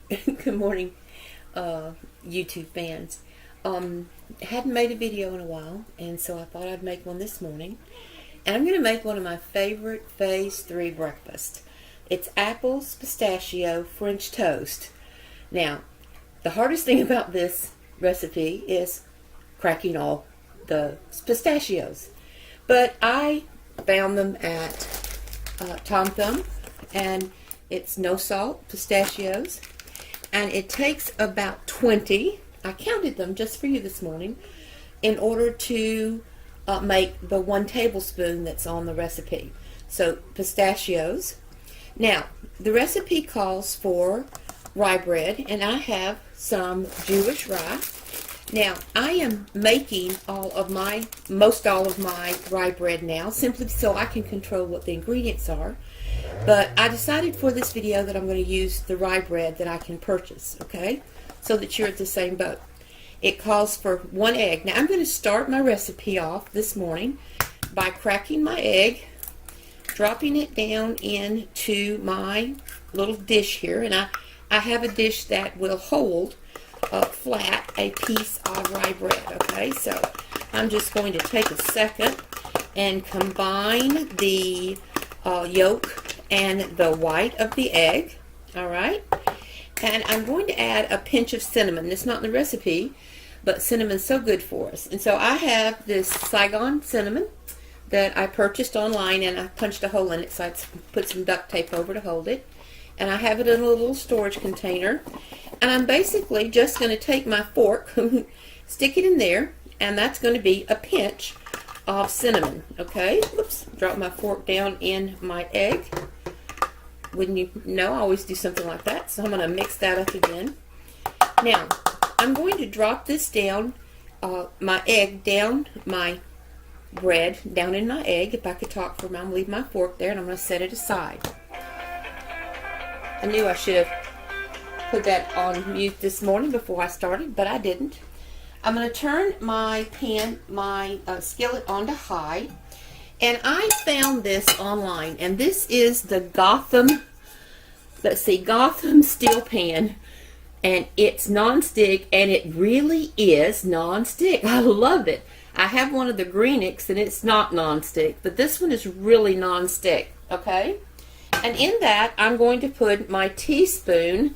Good morning, YouTube fans. Hadn't made a video in a while, and so I thought I'd make one this morning. And I'm going to make one of my favorite Phase 3 breakfast. It's apples, pistachio, French toast. Now, the hardest thing about this recipe is cracking all the pistachios. But I found them at Tom Thumb, and it's no salt pistachios. And it takes about 20, I counted them just for you this morning, in order to make the 1 tablespoon that's on the recipe. So pistachios. Now, the recipe calls for rye bread, and I have some Jewish rye. Now, I am making most all of my rye bread now, simply so I can control what the ingredients are. But I decided for this video that I'm going to use the rye bread that I can purchase, okay? So that you're at the same boat. It calls for 1 egg. Now, I'm going to start my recipe off this morning by cracking my egg, dropping it down into my little dish here. And I have a dish that will hold flat a piece of rye bread, okay? So I'm just going to take a second and combine the yolk and the white of the egg, all right? And I'm going to add a pinch of cinnamon. It's not in the recipe, but cinnamon's so good for us. And so I have this Saigon cinnamon that I purchased online, and I punched a hole in it, so I put some duct tape over to hold it. And I have it in a little storage container. And I'm basically just going to take my fork, stick it in there, and that's going to be a pinch of cinnamon, okay? Oops, drop my fork down in my egg. Wouldn't you know, I always do something like that. So I'm going to mix that up again. Now, I'm going to drop this down, my egg down my bread, down in my egg. If I could talk for a moment, leave my fork there, and I'm going to set it aside. I knew I should have put that on mute this morning before I started, but I didn't. I'm going to turn my skillet onto high. And I found this online, and this is the Gotham steel pan, and it's non-stick, and it really is non-stick. I love it. I have one of the Greenix, and it's not non-stick, but this one is really non-stick, okay? And in that, I'm going to put my teaspoon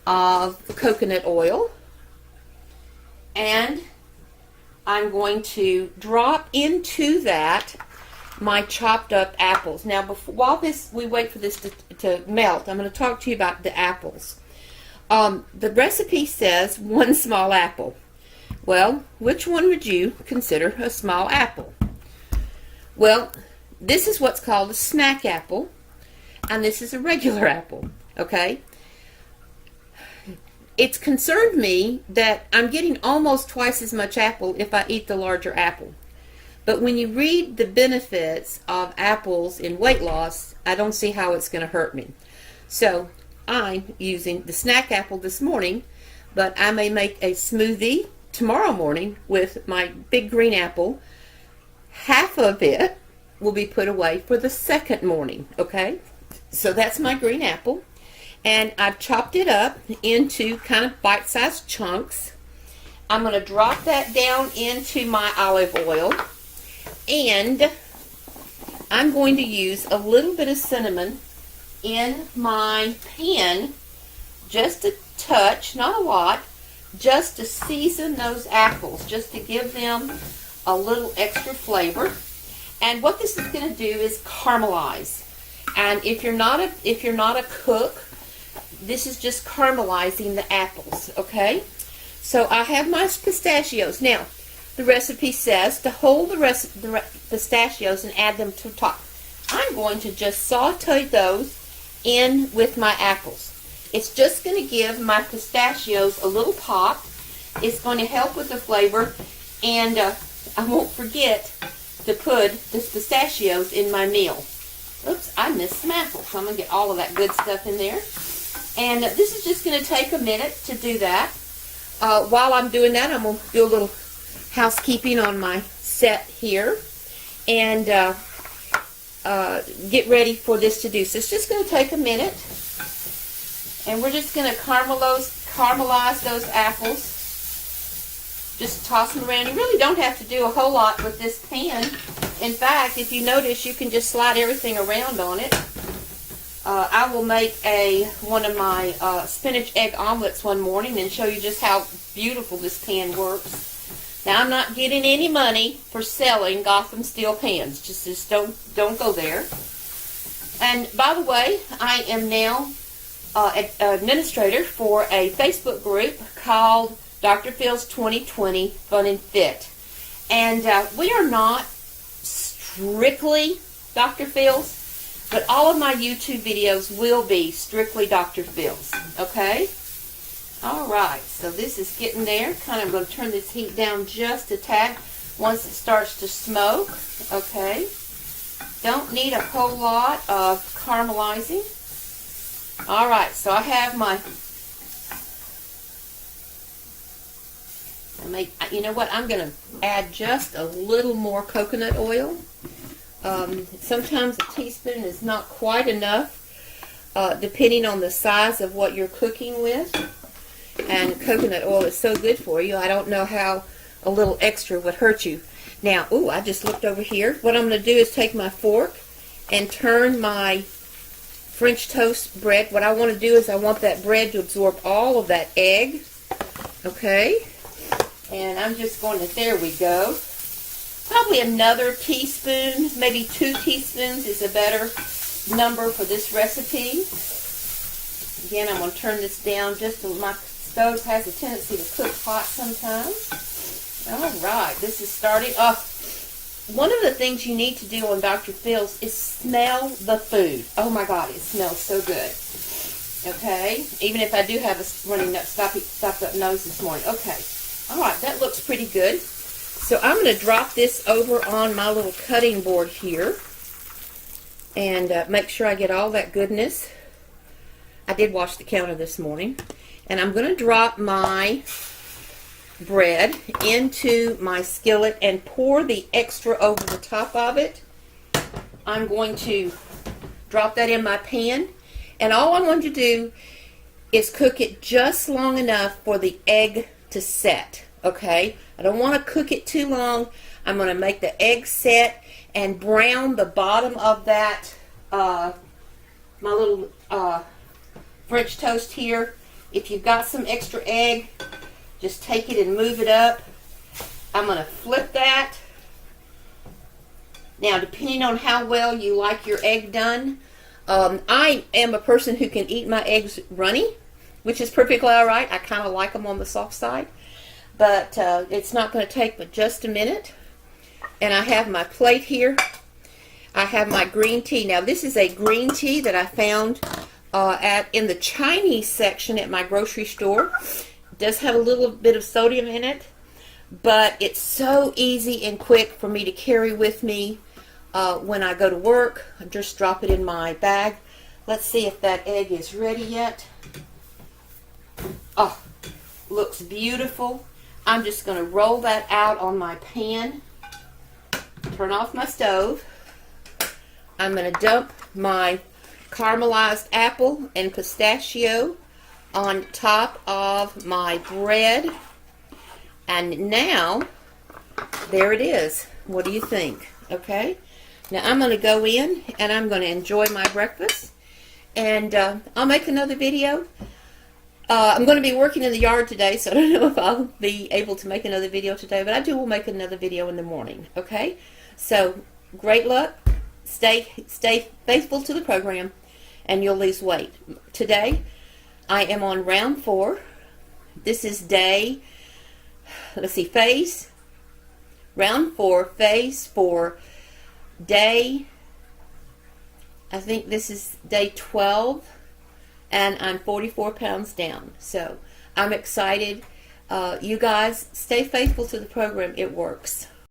of coconut oil, and I'm going to drop into that my chopped up apples. Now, while we wait for this to melt, I'm going to talk to you about the apples. The recipe says 1 small apple. Well, which one would you consider a small apple? Well, this is what's called a snack apple, and this is a regular apple, okay? It's concerned me that I'm getting almost twice as much apple if I eat the larger apple. But when you read the benefits of apples in weight loss, I don't see how it's going to hurt me. So I'm using the snack apple this morning, but I may make a smoothie tomorrow morning with my big green apple. Half of it will be put away for the second morning, okay? So that's my green apple. And I've chopped it up into kind of bite-sized chunks. I'm going to drop that down into my olive oil. And I'm going to use a little bit of cinnamon in my pan, just a touch, not a lot, just to season those apples, just to give them a little extra flavor. And what this is going to do is caramelize. And if you're not a cook, this is just caramelizing the apples, okay? So I have my pistachios. Now, the recipe says to hold the pistachios and add them to the top. I'm going to just saute those in with my apples. It's just going to give my pistachios a little pop. It's going to help with the flavor, and I won't forget to put the pistachios in my meal. Oops, I missed some apples, so I'm going to get all of that good stuff in there. And this is just going to take a minute to do that. While I'm doing that, I'm going to do a little housekeeping on my set here and get ready for this to do. So it's just going to take a minute. And we're just going to caramelize those apples. Just toss them around. You really don't have to do a whole lot with this pan. In fact, if you notice, you can just slide everything around on it. I will make one of my spinach egg omelets one morning and show you just how beautiful this pan works. Now, I'm not getting any money for selling Gotham steel pans. Just don't go there. And by the way, I am now administrator for a Facebook group called Dr. Phil's 2020 Fun and Fit. And we are not strictly Dr. Phil's, but all of my YouTube videos will be strictly Dr. Phil's. Okay? Alright, so this is getting there. Kind of going to turn this heat down just a tad once it starts to smoke. Okay? Don't need a whole lot of caramelizing. Alright, so I have my... You know what? I'm going to add just a little more coconut oil. Sometimes a teaspoon is not quite enough, depending on the size of what you're cooking with. And coconut oil is so good for you. I don't know how a little extra would hurt you. Now, I just looked over here. What I'm going to do is take my fork and turn my French toast bread. What I want to do is I want that bread to absorb all of that egg. Okay? And I'm just going to, there we go. Probably another teaspoon, maybe 2 teaspoons is a better number for this recipe. Again, I'm going to turn this down just a little. My stove has a tendency to cook hot sometimes. Alright, this is starting off. One of the things you need to do on Dr. Phil's is smell the food. Oh my God, it smells so good. Okay, even if I do have a running stopped up nose this morning. Okay, alright, that looks pretty good. So I'm going to drop this over on my little cutting board here and make sure I get all that goodness. I did wash the counter this morning. And I'm going to drop my bread into my skillet and pour the extra over the top of it. I'm going to drop that in my pan. And all I want you to do is cook it just long enough for the egg to set. Okay? I don't want to cook it too long. I'm going to make the egg set and brown the bottom of that, my little French toast here. If you've got some extra egg, just take it and move it up. I'm going to flip that. Now, depending on how well you like your egg done, I am a person who can eat my eggs runny, which is perfectly alright. I kind of like them on the soft side. But it's not going to take but just a minute. And I have my plate here. I have my green tea. Now, this is a green tea that I found in the Chinese section at my grocery store. It does have a little bit of sodium in it, but it's so easy and quick for me to carry with me when I go to work. I just drop it in my bag. Let's see if that egg is ready yet. Oh, looks beautiful. I'm just going to roll that out on my pan. Turn off my stove. I'm going to dump my caramelized apple and pistachio on top of my bread. And now, there it is. What do you think? Okay? Now I'm going to go in and I'm going to enjoy my breakfast. And I'll make another video. I'm going to be working in the yard today, so I don't know if I'll be able to make another video today, but I will make another video in the morning, okay? So, great luck. Stay faithful to the program, and you'll lose weight. Today, I am on round 4. This is day, round 4, phase 4, day, I think this is day 12. And I'm 44 pounds down. So I'm excited. You guys, stay faithful to the program. It works.